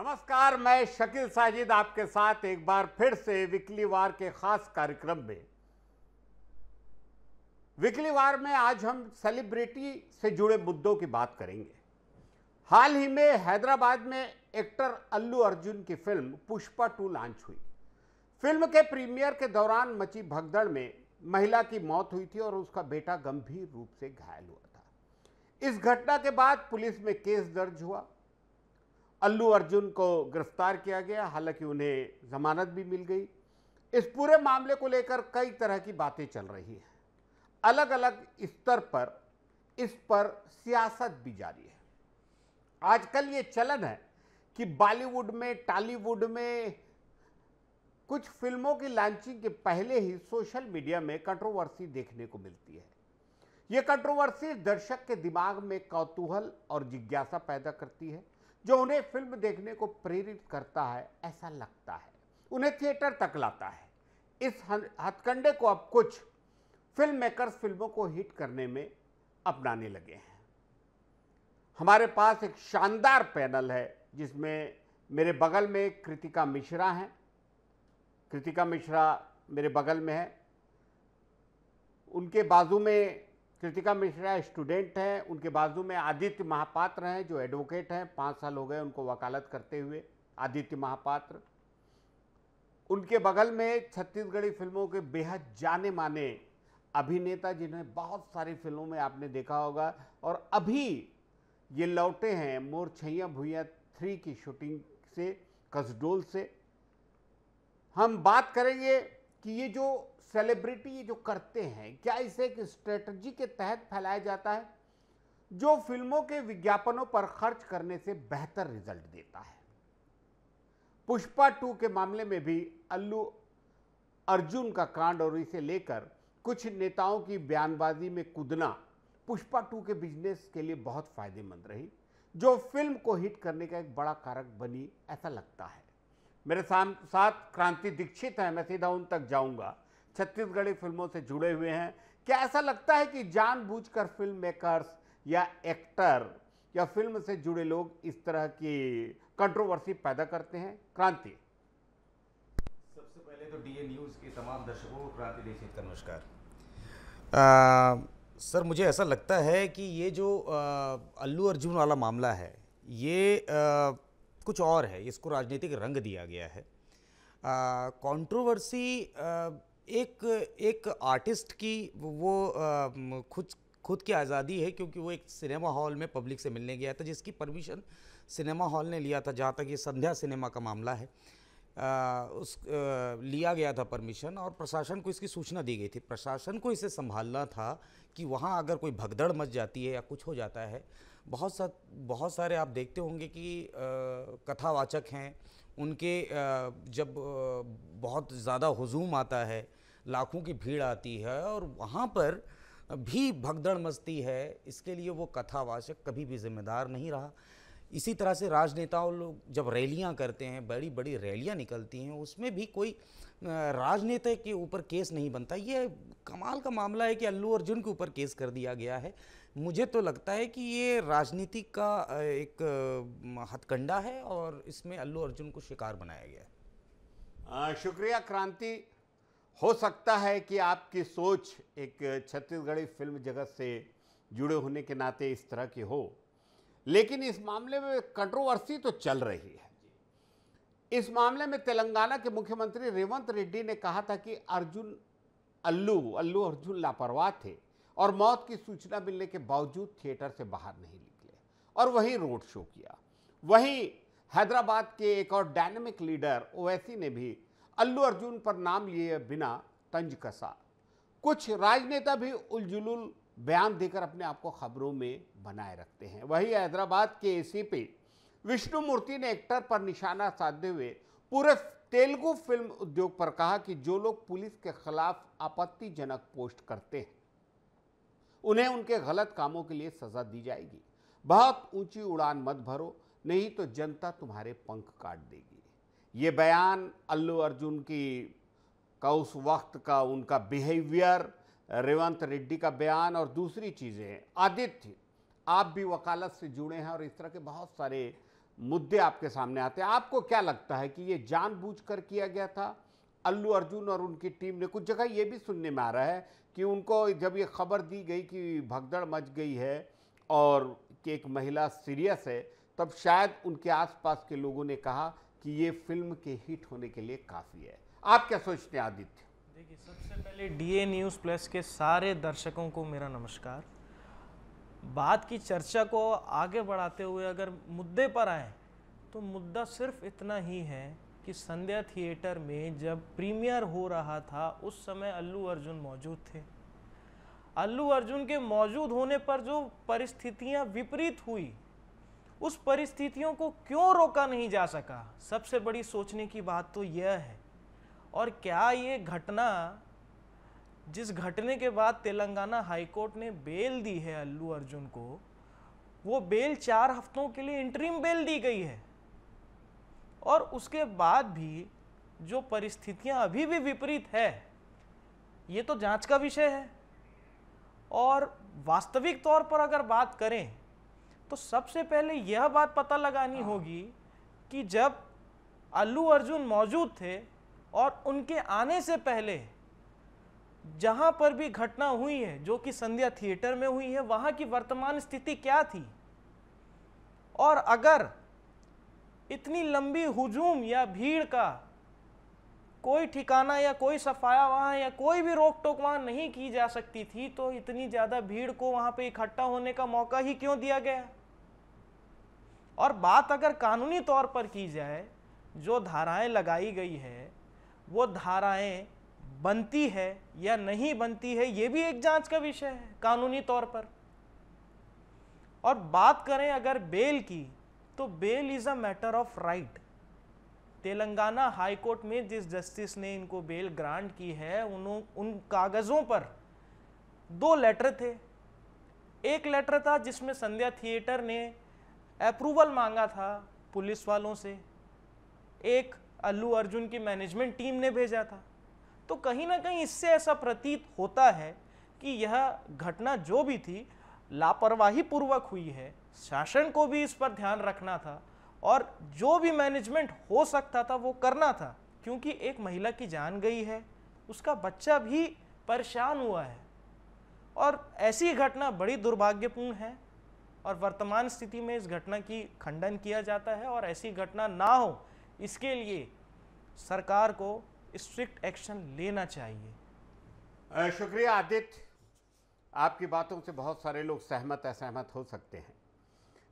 नमस्कार, मैं शकील साजिद आपके साथ एक बार फिर से वीकली वार के खास कार्यक्रम में। वीकली वार में आज हम सेलिब्रिटी से जुड़े मुद्दों की बात करेंगे। हाल ही में हैदराबाद में एक्टर अल्लू अर्जुन की फिल्म पुष्पा 2 लॉन्च हुई। फिल्म के प्रीमियर के दौरान मची भगदड़ में महिला की मौत हुई थी और उसका बेटा गंभीर रूप से घायल हुआ था। इस घटना के बाद पुलिस में केस दर्ज हुआ। अल्लू अर्जुन को गिरफ्तार किया गया, हालांकि उन्हें जमानत भी मिल गई। इस पूरे मामले को लेकर कई तरह की बातें चल रही हैं। अलग अलग स्तर पर इस पर सियासत भी जारी है। आजकल ये चलन है कि बॉलीवुड में, टॉलीवुड में कुछ फिल्मों की लॉन्चिंग के पहले ही सोशल मीडिया में कंट्रोवर्सी देखने को मिलती है। ये कंट्रोवर्सी दर्शक के दिमाग में कौतूहल और जिज्ञासा पैदा करती है, जो उन्हें फिल्म देखने को प्रेरित करता है। ऐसा लगता है उन्हें थिएटर तक लाता है। इस हथकंडे को अब कुछ फिल्म मेकर्स फिल्मों को हिट करने में अपनाने लगे हैं। हमारे पास एक शानदार पैनल है जिसमें मेरे बगल में कृतिका मिश्रा हैं। कृतिका मिश्रा मेरे बगल में है। उनके बाजू में कृतिका मिश्रा स्टूडेंट हैं। उनके बाजू में आदित्य महापात्र हैं जो एडवोकेट हैं। 5 साल हो गए उनको वकालत करते हुए। आदित्य महापात्र। उनके बगल में छत्तीसगढ़ी फिल्मों के बेहद जाने माने अभिनेता, जिन्हें बहुत सारी फिल्मों में आपने देखा होगा और अभी ये लौटे हैं मोर छैया भुइया 3 की शूटिंग से, कसडोल से। हम बात करेंगे कि ये जो सेलिब्रिटी ये जो करते हैं, क्या इसे एक स्ट्रेटजी के तहत फैलाया जाता है जो फिल्मों के विज्ञापनों पर खर्च करने से बेहतर रिजल्ट देता है। पुष्पा 2 के मामले में भी अल्लू अर्जुन का कांड और इसे लेकर कुछ नेताओं की बयानबाजी में कूदना पुष्पा 2 के बिजनेस के लिए बहुत फायदेमंद रही, जो फिल्म को हिट करने का एक बड़ा कारक बनी, ऐसा लगता है। मेरे साथ क्रांति दीक्षित हैं। मैं सीधा उन तक जाऊंगा। छत्तीसगढ़ी फिल्मों से जुड़े हुए हैं। क्या ऐसा लगता है कि जानबूझकर फिल्म मेकर्स या एक्टर या फिल्म से जुड़े लोग इस तरह की कंट्रोवर्सी पैदा करते हैं? क्रांति। सबसे पहले तो डीए न्यूज़ के तमाम दर्शकों को क्रांति दीक्षित का नमस्कार। सर, मुझे ऐसा लगता है कि ये जो अल्लू अर्जुन वाला मामला है, ये कुछ और है। इसको राजनीतिक रंग दिया गया है। कंट्रोवर्सी एक आर्टिस्ट की वो खुद की आज़ादी है, क्योंकि वो एक सिनेमा हॉल में पब्लिक से मिलने गया था, जिसकी परमिशन सिनेमा हॉल ने लिया था। जहाँ तक ये संध्या सिनेमा का मामला है, लिया गया था परमिशन और प्रशासन को इसकी सूचना दी गई थी। प्रशासन को इसे संभालना था कि वहाँ अगर कोई भगदड़ मच जाती है या कुछ हो जाता है। बहुत सारे आप देखते होंगे कि कथावाचक हैं, उनके जब बहुत ज़्यादा हुजूम आता है, लाखों की भीड़ आती है और वहाँ पर भी भगदड़ मचती है, इसके लिए वो कथावाचक कभी भी जिम्मेदार नहीं रहा। इसी तरह से राजनेताओं लोग जब रैलियां करते हैं, बड़ी बड़ी रैलियां निकलती हैं, उसमें भी कोई राजनेता के ऊपर केस नहीं बनता। ये कमाल का मामला है कि अल्लू अर्जुन के ऊपर केस कर दिया गया है। मुझे तो लगता है कि ये राजनीति का एक हथकंडा है और इसमें अल्लू अर्जुन को शिकार बनाया गया है। शुक्रिया क्रांति। हो सकता है कि आपकी सोच एक छत्तीसगढ़ी फिल्म जगत से जुड़े होने के नाते इस तरह की हो, लेकिन इस मामले में कंट्रोवर्सी तो चल रही है। इस मामले में तेलंगाना के मुख्यमंत्री रेवंत रेड्डी ने कहा था कि अल्लू अर्जुन लापरवाह थे और मौत की सूचना मिलने के बावजूद थिएटर से बाहर नहीं निकले और वहीं रोड शो किया। वहीं हैदराबाद के एक और डायनेमिक लीडर ओवैसी ने भी अल्लू अर्जुन पर नाम लिए बिना तंज कसा। कुछ राजनेता भी उलझुल बयान देकर अपने आप को खबरों में बनाए रखते हैं। वहीं हैदराबाद के एसीपी विष्णु मूर्ति ने एक्टर पर निशाना साधते हुए पूरे तेलुगु फिल्म उद्योग पर कहा कि जो लोग पुलिस के खिलाफ आपत्तिजनक पोस्ट करते हैं, उन्हें उनके गलत कामों के लिए सजा दी जाएगी। बहुत ऊंची उड़ान मत भरो, नहीं तो जनता तुम्हारे पंख काट देगी। ये बयान अल्लू अर्जुन का उस वक्त का उनका बिहेवियर, रेवंत रेड्डी का बयान और दूसरी चीज़ें। आदित्य, आप भी वकालत से जुड़े हैं और इस तरह के बहुत सारे मुद्दे आपके सामने आते हैं। आपको क्या लगता है कि ये जानबूझकर किया गया था? अल्लू अर्जुन और उनकी टीम ने, कुछ जगह ये भी सुनने में आ रहा है कि उनको जब ये खबर दी गई कि भगदड़ मच गई है और कि एक महिला सीरियस है, तब शायद उनके आसपास के लोगों ने कहा कि ये फिल्म के हिट होने के लिए काफ़ी है। आप क्या सोचते हैं आदित्य? देखिए, सबसे पहले डीए न्यूज़ प्लस के सारे दर्शकों को मेरा नमस्कार। बात की चर्चा को आगे बढ़ाते हुए अगर मुद्दे पर आए तो मुद्दा सिर्फ इतना ही है कि संध्या थिएटर में जब प्रीमियर हो रहा था उस समय अल्लू अर्जुन मौजूद थे। अल्लू अर्जुन के मौजूद होने पर जो परिस्थितियां विपरीत हुई, उस परिस्थितियों को क्यों रोका नहीं जा सका, सबसे बड़ी सोचने की बात तो यह है। और क्या ये घटना, जिस घटने के बाद तेलंगाना हाईकोर्ट ने बेल दी है अल्लू अर्जुन को, वो बेल 4 हफ्तों के लिए इंटरिम बेल दी गई है, और उसके बाद भी जो परिस्थितियां अभी भी विपरीत है, ये तो जांच का विषय है। और वास्तविक तौर पर अगर बात करें तो सबसे पहले यह बात पता लगानी होगी कि जब अल्लू अर्जुन मौजूद थे और उनके आने से पहले जहां पर भी घटना हुई है, जो कि संध्या थिएटर में हुई है, वहां की वर्तमान स्थिति क्या थी। और अगर इतनी लंबी हुजूम या भीड़ का कोई ठिकाना या कोई सफाया वहां या कोई भी रोक टोक वहां नहीं की जा सकती थी, तो इतनी ज्यादा भीड़ को वहां पे इकट्ठा होने का मौका ही क्यों दिया गया। और बात अगर कानूनी तौर पर की जाए, जो धाराएं लगाई गई है वो धाराएं बनती है या नहीं बनती है, ये भी एक जांच का विषय है कानूनी तौर पर। और बात करें अगर बेल की, तो bail is a matter of right. Telangana high court में जिस जस्टिस ने इनको बेल ग्रांट की है, उन कागजों पर 2 लेटर थे। एक लेटर था जिसमें संध्या थिएटर ने अप्रूवल मांगा था पुलिस वालों से, एक अल्लू अर्जुन की मैनेजमेंट टीम ने भेजा था। तो कहीं ना कहीं इससे ऐसा प्रतीत होता है कि यह घटना जो भी थी लापरवाही पूर्वक हुई है। शासन को भी इस पर ध्यान रखना था और जो भी मैनेजमेंट हो सकता था वो करना था, क्योंकि एक महिला की जान गई है, उसका बच्चा भी परेशान हुआ है। और ऐसी घटना बड़ी दुर्भाग्यपूर्ण है और वर्तमान स्थिति में इस घटना की खंडन किया जाता है। और ऐसी घटना ना हो, इसके लिए सरकार को स्ट्रिक्ट एक्शन लेना चाहिए। शुक्रिया आदित्य। आपकी बातों से बहुत सारे लोग सहमत असहमत हो सकते हैं,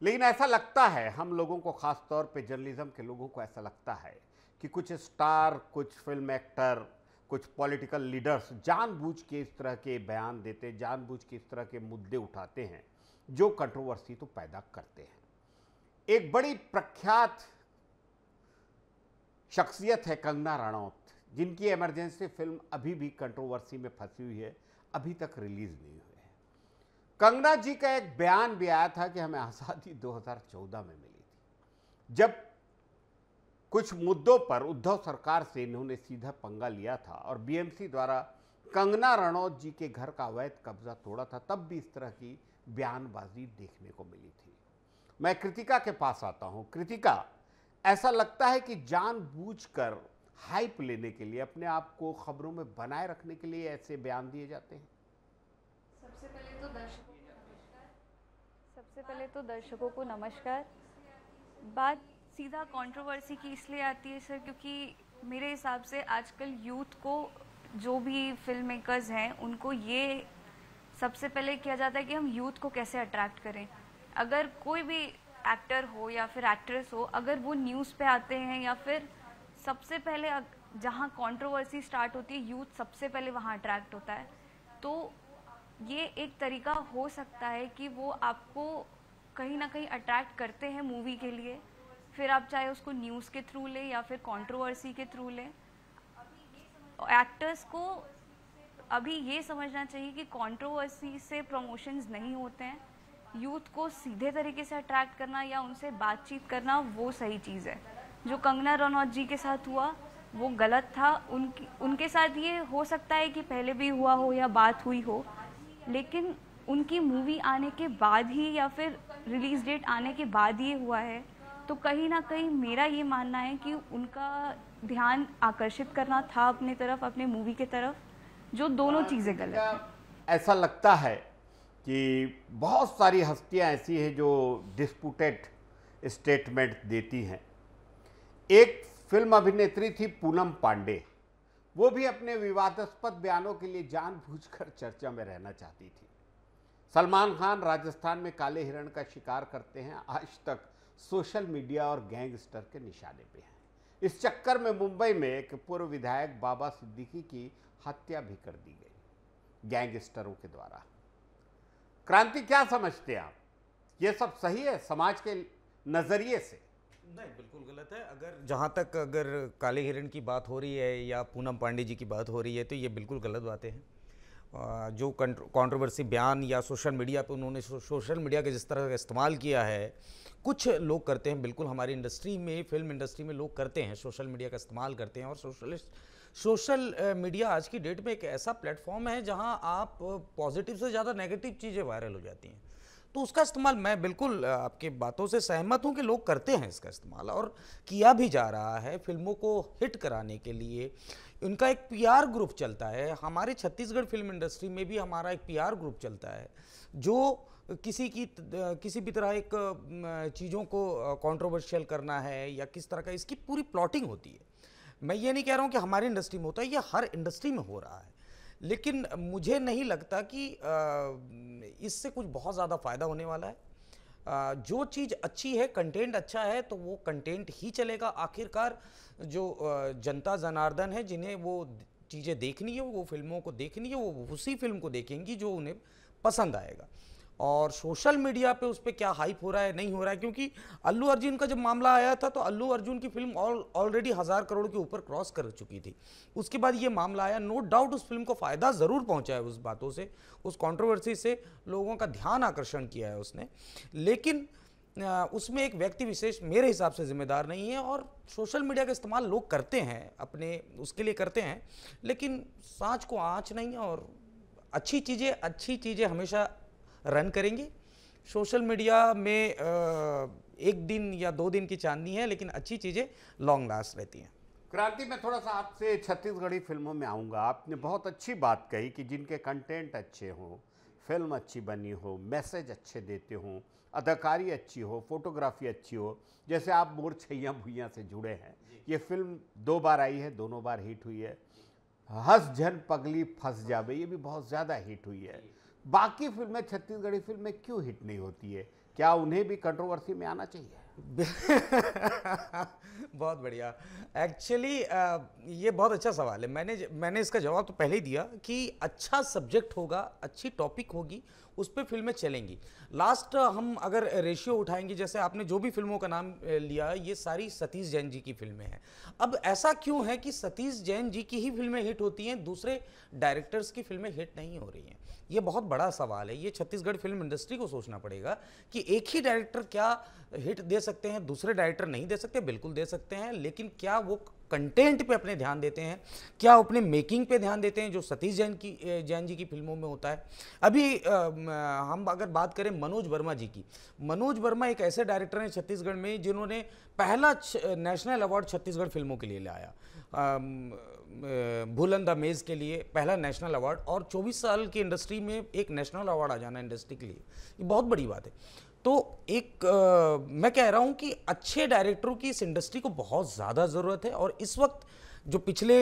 लेकिन ऐसा लगता है हम लोगों को, खास तौर पे जर्नलिज्म के लोगों को ऐसा लगता है कि कुछ स्टार, कुछ फिल्म एक्टर, कुछ पॉलिटिकल लीडर्स जानबूझ के इस तरह के बयान देते, जानबूझ के इस तरह के मुद्दे उठाते हैं जो कंट्रोवर्सी तो पैदा करते हैं। एक बड़ी प्रख्यात शख्सियत है कंगना रनौत, जिनकी इमरजेंसी फिल्म अभी भी कंट्रोवर्सी में फंसी हुई है, अभी तक रिलीज नहीं हुई है। कंगना जी का एक बयान भी आया था कि हमें आज़ादी 2014 में मिली थी, जब कुछ मुद्दों पर उद्धव सरकार से इन्होंने सीधा पंगा लिया था और बीएमसी द्वारा कंगना रनौत जी के घर का अवैध कब्जा तोड़ा था, तब भी इस तरह की बयानबाजी देखने को मिली थी। मैं कृतिका के पास आता हूं। कृतिका, ऐसा लगता है कि जानबूझकर हाइप लेने के लिए, अपने आप को खबरों में बनाए रखने के लिए ऐसे बयान दिए जाते हैं? सबसे पहले तो दर्शकों को नमस्कार। बात सीधा कंट्रोवर्सी की इसलिए आती है सर, क्योंकि मेरे हिसाब से आजकल यूथ को, जो भी फिल्म मेकर्स हैं, उनको ये सबसे पहले किया जाता है कि हम यूथ को कैसे अट्रैक्ट करें। अगर कोई भी एक्टर हो या फिर एक्ट्रेस हो, अगर वो न्यूज़ पे आते हैं या फिर सबसे पहले जहाँ कंट्रोवर्सी स्टार्ट होती है, यूथ सबसे पहले वहाँ अट्रैक्ट होता है। तो ये एक तरीका हो सकता है कि वो आपको कहीं ना कहीं अट्रैक्ट करते हैं मूवी के लिए, फिर आप चाहे उसको न्यूज़ के थ्रू लें या फिर कंट्रोवर्सी के थ्रू लें। एक्टर्स को अभी ये समझना चाहिए कि कंट्रोवर्सी से प्रमोशंस नहीं होते हैं। यूथ को सीधे तरीके से अट्रैक्ट करना या उनसे बातचीत करना, वो सही चीज़ है। जो कंगना रनौत जी के साथ हुआ वो गलत था। उनके साथ ये हो सकता है कि पहले भी हुआ हो या बात हुई हो, लेकिन उनकी मूवी आने के बाद ही या फिर रिलीज डेट आने के बाद ये हुआ है, तो कहीं ना कहीं मेरा ये मानना है कि उनका ध्यान आकर्षित करना था अपनी तरफ, अपने मूवी की तरफ, जो दोनों चीज़ें गलत हैं। ऐसा लगता है कि बहुत सारी हस्तियां ऐसी हैं जो डिस्प्यूटेड स्टेटमेंट देती हैं। एक फिल्म अभिनेत्री थी पूनम पांडे, वो भी अपने विवादास्पद बयानों के लिए जानबूझकर चर्चा में रहना चाहती थी। सलमान खान राजस्थान में काले हिरण का शिकार करते हैं, आज तक सोशल मीडिया और गैंगस्टर के निशाने पे हैं। इस चक्कर में मुंबई में एक पूर्व विधायक बाबा सिद्दीकी की हत्या भी कर दी गई गैंगस्टरों के द्वारा। क्रांति, क्या समझते हैं आप? ये सब सही है समाज के नजरिए से? नहीं, बिल्कुल गलत है। अगर काले हिरण की बात हो रही है या पूनम पांडे जी की बात हो रही है तो ये बिल्कुल गलत बातें हैं। जो कंट्रोवर्सी बयान या सोशल मीडिया पे उन्होंने सोशल मीडिया के जिस तरह का इस्तेमाल किया है, कुछ लोग करते हैं, बिल्कुल हमारी इंडस्ट्री में, फिल्म इंडस्ट्री में लोग करते हैं, सोशल मीडिया का इस्तेमाल करते हैं। और सोशल मीडिया आज की डेट में एक ऐसा प्लेटफॉर्म है जहां आप पॉजिटिव से ज़्यादा नेगेटिव चीज़ें वायरल हो जाती हैं। तो उसका इस्तेमाल, मैं बिल्कुल आपके बातों से सहमत हूं कि लोग करते हैं इसका इस्तेमाल, और किया भी जा रहा है। फिल्मों को हिट कराने के लिए उनका एक पीआर ग्रुप चलता है। हमारे छत्तीसगढ़ फिल्म इंडस्ट्री में भी हमारा एक पीआर ग्रुप चलता है जो किसी भी तरह एक चीज़ों को कंट्रोवर्शियल करना है या किस तरह का, इसकी पूरी प्लॉटिंग होती है। मैं ये नहीं कह रहा हूँ कि हमारी इंडस्ट्री में होता है, ये हर इंडस्ट्री में हो रहा है, लेकिन मुझे नहीं लगता कि इससे कुछ बहुत ज़्यादा फ़ायदा होने वाला है। जो चीज़ अच्छी है, कंटेंट अच्छा है, तो वो कंटेंट ही चलेगा। आखिरकार जो जनता जनार्दन है, जिन्हें वो चीज़ें देखनी है, वो फिल्मों को देखनी है, वो उसी फिल्म को देखेंगी जो उन्हें पसंद आएगा। और सोशल मीडिया पे उस पर क्या हाइप हो रहा है, नहीं हो रहा है, क्योंकि अल्लू अर्जुन का जब मामला आया था तो अल्लू अर्जुन की फिल्म ऑलरेडी 1000 करोड़ के ऊपर क्रॉस कर चुकी थी। उसके बाद ये मामला आया, नो डाउट उस फिल्म को फ़ायदा ज़रूर पहुंचा है, उस बातों से, उस कंट्रोवर्सी से लोगों का ध्यान आकर्षण किया है उसने, लेकिन उसमें एक व्यक्ति विशेष मेरे हिसाब से जिम्मेदार नहीं है। और सोशल मीडिया का इस्तेमाल लोग करते हैं, अपने उसके लिए करते हैं, लेकिन सांच को आँच नहीं है। और अच्छी चीज़ें हमेशा रन करेंगे। सोशल मीडिया में एक दिन या 2 दिन की चांदनी है, लेकिन अच्छी चीज़ें लॉन्ग लास्ट रहती हैं। क्रांति, मैं थोड़ा सा आपसे छत्तीसगढ़ी फिल्मों में आऊँगा। आपने बहुत अच्छी बात कही कि जिनके कंटेंट अच्छे हों, फिल्म अच्छी बनी हो, मैसेज अच्छे देते हों, अदाकारी अच्छी हो, फोटोग्राफी अच्छी हो। जैसे आप मोर छैया भुइयाँ से जुड़े हैं, ये फिल्म 2 बार आई है, दोनों बार हिट हुई है। हंस झन पगली फंस जावे, ये भी बहुत ज़्यादा हिट हुई है। बाकी फिल्में, छत्तीसगढ़ी फिल्में क्यों हिट नहीं होती है? क्या उन्हें भी कंट्रोवर्सी में आना चाहिए? बहुत बढ़िया। एक्चुअली ये बहुत अच्छा सवाल है। मैंने इसका जवाब तो पहले ही दिया कि अच्छा सब्जेक्ट होगा, अच्छी टॉपिक होगी, उस पर फिल्में चलेंगी। लास्ट हम अगर रेशियो उठाएंगे, जैसे आपने जो भी फिल्मों का नाम लिया, ये सारी सतीश जैन जी की फिल्में हैं। अब ऐसा क्यों है कि सतीश जैन जी की ही फिल्में हिट होती हैं, दूसरे डायरेक्टर्स की फिल्में हिट नहीं हो रही हैं? ये बहुत बड़ा सवाल है। ये छत्तीसगढ़ फिल्म इंडस्ट्री को सोचना पड़ेगा कि एक ही डायरेक्टर क्या हिट दे सकते हैं, दूसरे डायरेक्टर नहीं दे सकते? बिल्कुल दे सकते हैं, लेकिन क्या वो कंटेंट पे अपने ध्यान देते हैं, क्या अपने मेकिंग पे ध्यान देते हैं, जो सतीश जैन जी की फिल्मों में होता है? अभी हम अगर बात करें मनोज वर्मा जी की, मनोज वर्मा एक ऐसे डायरेक्टर हैं छत्तीसगढ़ में जिन्होंने पहला नेशनल अवार्ड छत्तीसगढ़ फिल्मों के लिए लाया, भूलन द मेज के लिए पहला नेशनल अवार्ड, और 24 साल की इंडस्ट्री में एक नेशनल अवार्ड आ जाना इंडस्ट्री के लिए, ये बहुत बड़ी बात है। तो मैं कह रहा हूं कि अच्छे डायरेक्टरों की इस इंडस्ट्री को बहुत ज़्यादा ज़रूरत है। और इस वक्त जो पिछले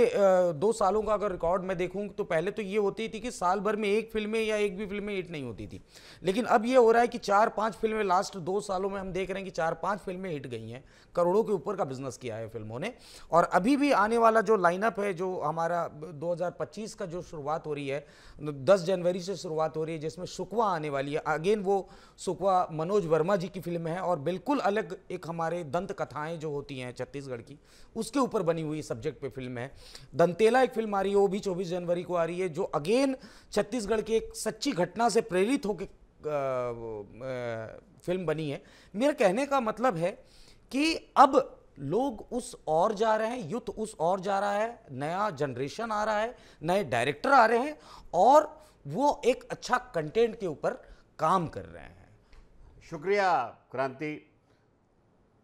2 सालों का अगर रिकॉर्ड मैं देखूं तो पहले तो ये होती थी कि साल भर में एक फिल्में या एक भी फिल्में हिट नहीं होती थी, लेकिन अब ये हो रहा है कि 4-5 फिल्में लास्ट 2 सालों में हम देख रहे हैं कि 4-5 फिल्में हिट गई हैं, करोड़ों के ऊपर का बिजनेस किया है फिल्मों ने। और अभी भी आने वाला जो लाइनअप है, जो हमारा 2025 का जो शुरुआत हो रही है, 10 जनवरी से शुरुआत हो रही है, जिसमें शुक्वा आने वाली है। अगेन वो शुक्वा मनोज वर्मा जी की फिल्म है और बिल्कुल अलग एक हमारे दंत कथाएं जो होती हैं छत्तीसगढ़ की, उसके ऊपर बनी हुई सब्जेक्ट पे फिल्म है। दंतेला एक फिल्म आ रही है, वो भी 24 जनवरी को आ रही है, जो अगेन छत्तीसगढ़ की एक सच्ची घटना से प्रेरित होकर फिल्म बनी है। मेरे कहने का मतलब है कि अब लोग उस और जा रहे हैं, यूथ उस और जा रहा है, नया जनरेशन आ रहा है, नए डायरेक्टर आ रहे हैं और वो एक अच्छा कंटेंट के ऊपर काम कर रहे हैं। शुक्रिया क्रांति।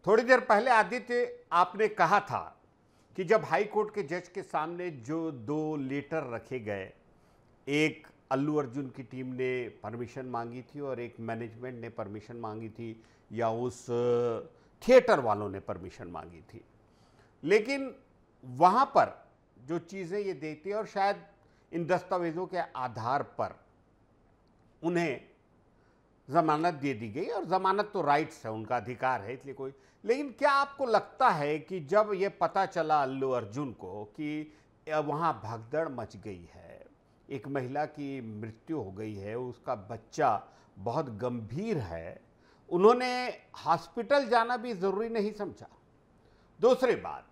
थोड़ी देर पहले आदित्य आपने कहा था कि जब हाई कोर्ट के जज के सामने जो 2 लेटर रखे गए, एक अल्लू अर्जुन की टीम ने परमिशन मांगी थी और एक मैनेजमेंट ने परमिशन मांगी थी, या उस थिएटर वालों ने परमिशन मांगी थी, लेकिन वहाँ पर जो चीज़ें ये देखती है और शायद इन दस्तावेज़ों के आधार पर उन्हें ज़मानत दे दी गई, और ज़मानत तो राइट्स है, उनका अधिकार है, इसलिए कोई। लेकिन क्या आपको लगता है कि जब ये पता चला अल्लू अर्जुन को कि वहाँ भगदड़ मच गई है, एक महिला की मृत्यु हो गई है, उसका बच्चा बहुत गंभीर है, उन्होंने हॉस्पिटल जाना भी ज़रूरी नहीं समझा? दूसरी बात,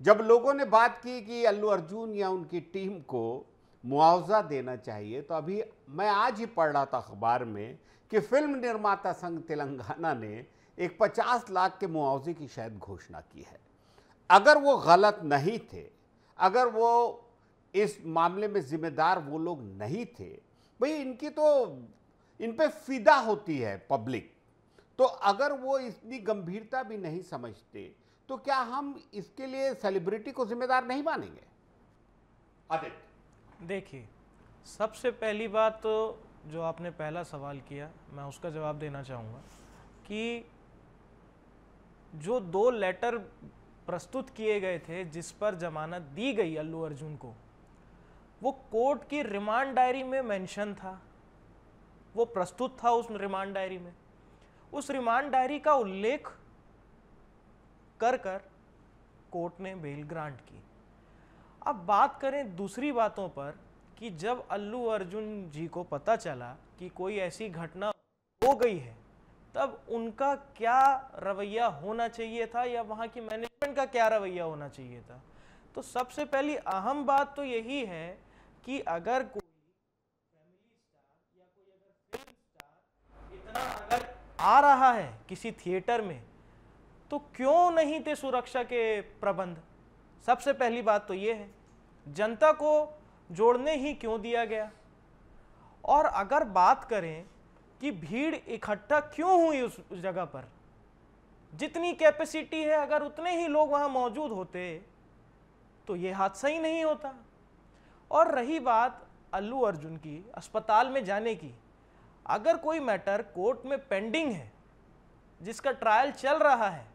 जब लोगों ने बात की कि अल्लू अर्जुन या उनकी टीम को मुआवजा देना चाहिए, तो अभी मैं आज ही पढ़ रहा था अखबार में कि फिल्म निर्माता संघ तेलंगाना ने एक 50 लाख के मुआवजे की शायद घोषणा की है। अगर वो गलत नहीं थे, अगर वो इस मामले में जिम्मेदार वो लोग नहीं थे, भाई इनकी तो इन पे फिदा होती है पब्लिक, तो अगर वो इतनी गंभीरता भी नहीं समझते तो क्या हम इसके लिए सेलिब्रिटी को जिम्मेदार नहीं मानेंगे? आदित्य, देखिए, सबसे पहली बात तो जो आपने पहला सवाल किया, मैं उसका जवाब देना चाहूँगा कि जो 2 लेटर प्रस्तुत किए गए थे जिस पर जमानत दी गई अल्लू अर्जुन को, वो कोर्ट की रिमांड डायरी में मेंशन था, वो प्रस्तुत था उस रिमांड डायरी में। उस रिमांड डायरी का उल्लेख कर कोर्ट ने बेल ग्रांट की। अब बात करें दूसरी बातों पर कि जब अल्लू अर्जुन जी को पता चला कि कोई ऐसी घटना हो गई है, तब उनका क्या रवैया होना चाहिए था या वहाँ की मैनेजमेंट का क्या रवैया होना चाहिए था? तो सबसे पहली अहम बात तो यही है कि अगर कोई फैमिली स्टार या कोई अगर फिल्म स्टार इतना अगर आ रहा है किसी थिएटर में, तो क्यों नहीं थे सुरक्षा के प्रबंध? सबसे पहली बात तो ये है, जनता को जोड़ने ही क्यों दिया गया? और अगर बात करें कि भीड़ इकट्ठा क्यों हुई उस जगह पर, जितनी कैपेसिटी है अगर उतने ही लोग वहां मौजूद होते तो ये हादसा ही नहीं होता। और रही बात अल्लू अर्जुन की अस्पताल में जाने की, अगर कोई मैटर कोर्ट में पेंडिंग है, जिसका ट्रायल चल रहा है,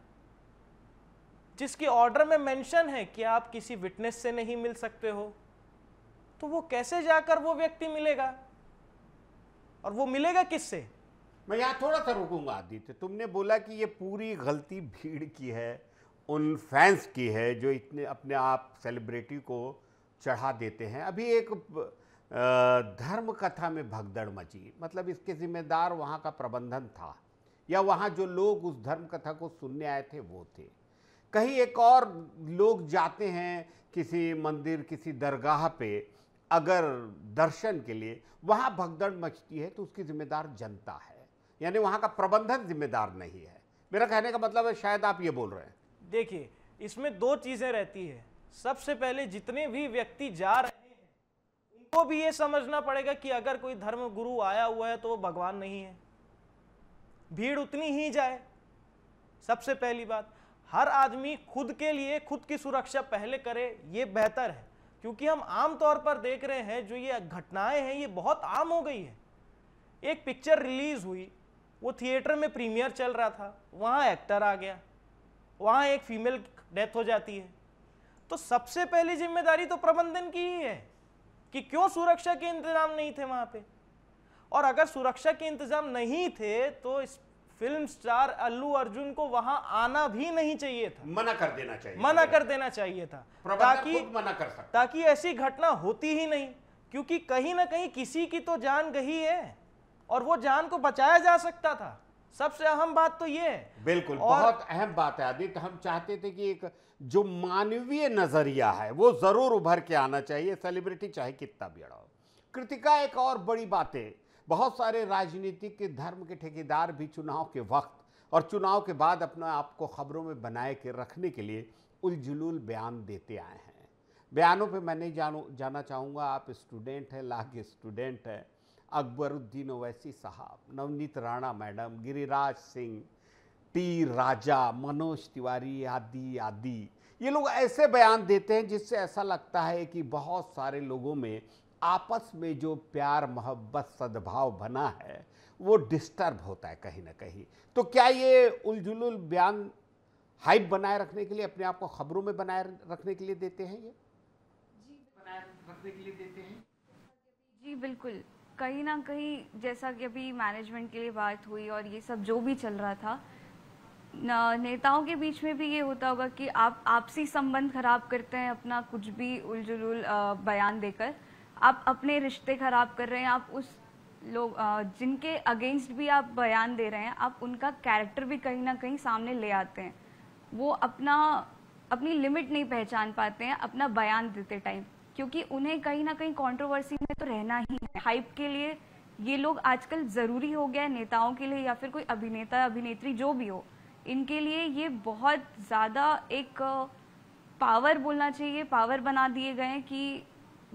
जिसके ऑर्डर में मेंशन है कि आप किसी विटनेस से नहीं मिल सकते हो, तो वो कैसे जाकर वो व्यक्ति मिलेगा? और वो मिलेगा किससे? मैं यहाँ थोड़ा सा रुकूंगा आदित्य। तुमने बोला कि ये पूरी गलती भीड़ की है, उन फैंस की है जो इतने अपने आप सेलिब्रिटी को चढ़ा देते हैं। अभी एक धर्म कथा में भगदड़ मची, मतलब इसके जिम्मेदार वहाँ का प्रबंधन था या वहाँ जो लोग उस धर्म कथा को सुनने आए थे वो थे। कहीं एक और लोग जाते हैं किसी मंदिर, किसी दरगाह पे अगर दर्शन के लिए, वहाँ भगदड़ मचती है तो उसकी जिम्मेदार जनता है, यानी वहाँ का प्रबंधन जिम्मेदार नहीं है। मेरा कहने का मतलब है शायद आप ये बोल रहे हैं। देखिए, इसमें 2 चीजें रहती है। सबसे पहले जितने भी व्यक्ति जा रहे हैं उनको भी ये समझना पड़ेगा कि अगर कोई धर्म गुरु आया हुआ है तो वो भगवान नहीं है, भीड़ उतनी ही जाए। सबसे पहली बात, हर आदमी खुद के लिए खुद की सुरक्षा पहले करे, ये बेहतर है, क्योंकि हम आम तौर पर देख रहे हैं जो ये घटनाएं हैं ये बहुत आम हो गई है। एक पिक्चर रिलीज हुई, वो थिएटर में प्रीमियर चल रहा था, वहाँ एक्टर आ गया, वहाँ एक फीमेल डेथ हो जाती है। तो सबसे पहली जिम्मेदारी तो प्रबंधन की ही है कि क्यों सुरक्षा के इंतजाम नहीं थे वहाँ पे। और अगर सुरक्षा के इंतजाम नहीं थे तो इस फिल्म स्टार अल्लू अर्जुन को वहां आना भी नहीं चाहिए था, मना कर देना चाहिए, मना कर देना चाहिए था, ताकि मना कर सकता, ताकि ऐसी घटना होती ही नहीं। क्योंकि कहीं ना कहीं किसी की तो जान गई है और वो जान को बचाया जा सकता था। सबसे अहम बात तो ये है। बिल्कुल, बहुत अहम बात है आदित्य। हम चाहते थे कि एक जो मानवीय नजरिया है वो जरूर उभर के आना चाहिए, सेलिब्रिटी चाहे कितना भी बड़ा हो। कृतिका, एक और बड़ी बात है, बहुत सारे राजनीतिक के धर्म के ठेकेदार भी चुनाव के वक्त और चुनाव के बाद अपने आप को खबरों में बनाए के रखने के लिए उलझुल बयान देते आए हैं। बयानों पे मैं नहीं जाना चाहूँगा, आप स्टूडेंट हैं, लॉ के स्टूडेंट हैं। अकबरुद्दीन ओवैसी साहब, नवनीत राणा मैडम, गिरिराज सिंह, टी राजा, मनोज तिवारी आदि आदि, ये लोग ऐसे बयान देते हैं जिससे ऐसा लगता है कि बहुत सारे लोगों में आपस में जो प्यार मोहब्बत सद्भाव बना है वो डिस्टर्ब होता है कहीं ना कहीं। तो क्या ये उलझुल बयान हाइप बनाए रखने के लिए, अपने आप को खबरों में बनाए रखने के लिए देते हैं? ये बनाए रखने के लिए देते हैं? जी बिल्कुल, कहीं ना कहीं जैसा कि अभी मैनेजमेंट के लिए बात हुई और ये सब जो भी चल रहा था, नेताओं के बीच में भी ये होता होगा कि आप आपसी संबंध खराब करते हैं अपना कुछ भी उलझुल बयान देकर। आप अपने रिश्ते खराब कर रहे हैं, आप उस लोग जिनके अगेंस्ट भी आप बयान दे रहे हैं, आप उनका कैरेक्टर भी कहीं ना कहीं सामने ले आते हैं। वो अपनी लिमिट नहीं पहचान पाते हैं अपना बयान देते टाइम, क्योंकि उन्हें कहीं ना कहीं कंट्रोवर्सी में तो रहना ही है। हाइप के लिए ये लोग आजकल ज़रूरी हो गया है, नेताओं के लिए या फिर कोई अभिनेता अभिनेत्री जो भी हो, इनके लिए ये बहुत ज़्यादा एक पावर बोलना चाहिए, पावर बना दिए गए हैं कि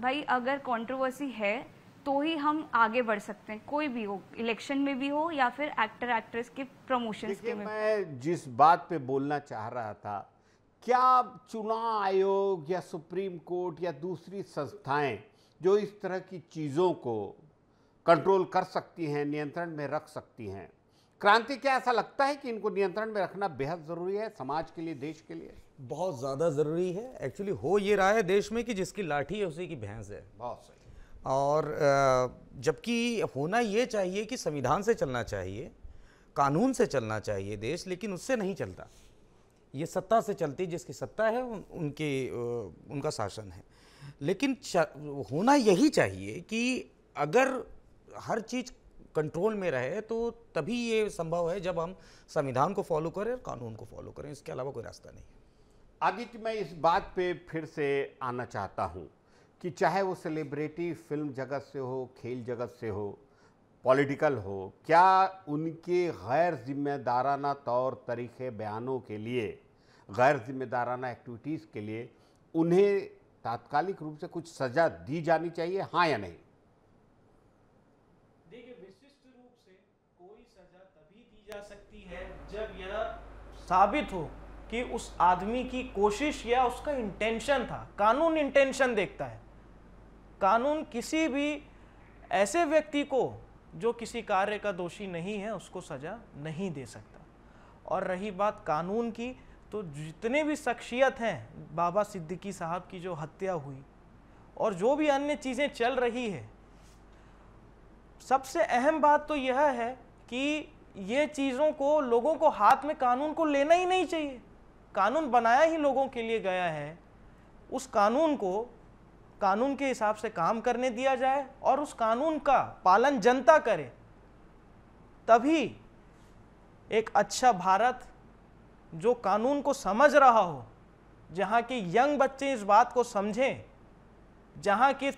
भाई अगर कंट्रोवर्सी है तो ही हम आगे बढ़ सकते हैं, कोई भी हो, इलेक्शन में भी हो या फिर एक्टर एक्ट्रेस के प्रमोशंस के में। मैं जिस बात पे बोलना चाह रहा था, क्या चुनाव आयोग या सुप्रीम कोर्ट या दूसरी संस्थाएं जो इस तरह की चीज़ों को कंट्रोल कर सकती हैं, नियंत्रण में रख सकती हैं, क्रांति क्या ऐसा लगता है कि इनको नियंत्रण में रखना बेहद ज़रूरी है समाज के लिए, देश के लिए? बहुत ज़्यादा ज़रूरी है। एक्चुअली हो ये रहा है देश में कि जिसकी लाठी है उसी की भैंस है। बहुत सही। और जबकि होना ये चाहिए कि संविधान से चलना चाहिए, कानून से चलना चाहिए देश, लेकिन उससे नहीं चलता। ये सत्ता से चलती, जिसकी सत्ता है उनका शासन है। लेकिन होना यही चाहिए कि अगर हर चीज़ कंट्रोल में रहे तो तभी ये संभव है जब हम संविधान को फॉलो करें और कानून को फॉलो करें, इसके अलावा कोई रास्ता नहीं। आदित्य, मैं इस बात पे फिर से आना चाहता हूँ कि चाहे वो सेलिब्रिटी फिल्म जगत से हो, खेल जगत से हो, पॉलिटिकल हो, क्या उनके गैर जिम्मेदाराना तौर तरीके बयानों के लिए, गैर जिम्मेदाराना एक्टिविटीज़ के लिए उन्हें तात्कालिक रूप से कुछ सज़ा दी जानी चाहिए, हाँ या नहीं? देखिए, विशिष्ट रूप से कोई सजा तभी दी जा सकती है जब यह साबित हो कि उस आदमी की कोशिश या उसका इंटेंशन था। कानून इंटेंशन देखता है। कानून किसी भी ऐसे व्यक्ति को जो किसी कार्य का दोषी नहीं है उसको सजा नहीं दे सकता। और रही बात कानून की, तो जितने भी शख्सियत हैं, बाबा सिद्दीकी साहब की जो हत्या हुई और जो भी अन्य चीज़ें चल रही है, सबसे अहम बात तो यह है कि ये चीज़ों को, लोगों को हाथ में कानून को लेना ही नहीं चाहिए। कानून बनाया ही लोगों के लिए गया है, उस कानून को कानून के हिसाब से काम करने दिया जाए और उस कानून का पालन जनता करे, तभी एक अच्छा भारत जो कानून को समझ रहा हो, जहाँ के यंग बच्चे इस बात को समझें, जहाँ के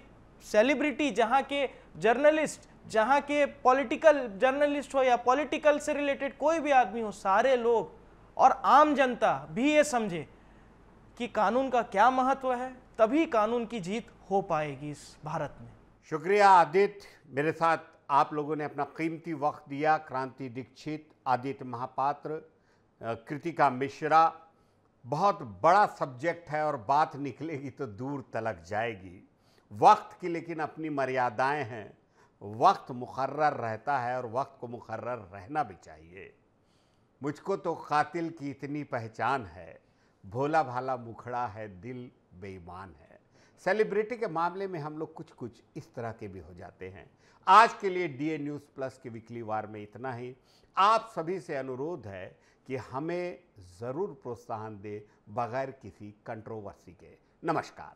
सेलिब्रिटी, जहाँ के जर्नलिस्ट, जहाँ के पॉलिटिकल जर्नलिस्ट हो या पॉलिटिकल से रिलेटेड कोई भी आदमी हो, सारे लोग और आम जनता भी ये समझे कि कानून का क्या महत्व है, तभी कानून की जीत हो पाएगी इस भारत में। शुक्रिया आदित्य, मेरे साथ आप लोगों ने अपना कीमती वक्त दिया। क्रांति दीक्षित, आदित्य महापात्र, कृतिका मिश्रा। बहुत बड़ा सब्जेक्ट है और बात निकलेगी तो दूर तलक जाएगी। वक्त की लेकिन अपनी मर्यादाएं हैं, वक्त मुकर्रर रहता है और वक्त को मुकर्रर रहना भी चाहिए। मुझको तो कातिल की इतनी पहचान है, भोला भाला मुखड़ा है, दिल बेईमान है। सेलिब्रिटी के मामले में हम लोग कुछ कुछ इस तरह के भी हो जाते हैं। आज के लिए डीए न्यूज़ प्लस के वीकली वार में इतना ही। आप सभी से अनुरोध है कि हमें ज़रूर प्रोत्साहन दे बगैर किसी कंट्रोवर्सी के। नमस्कार।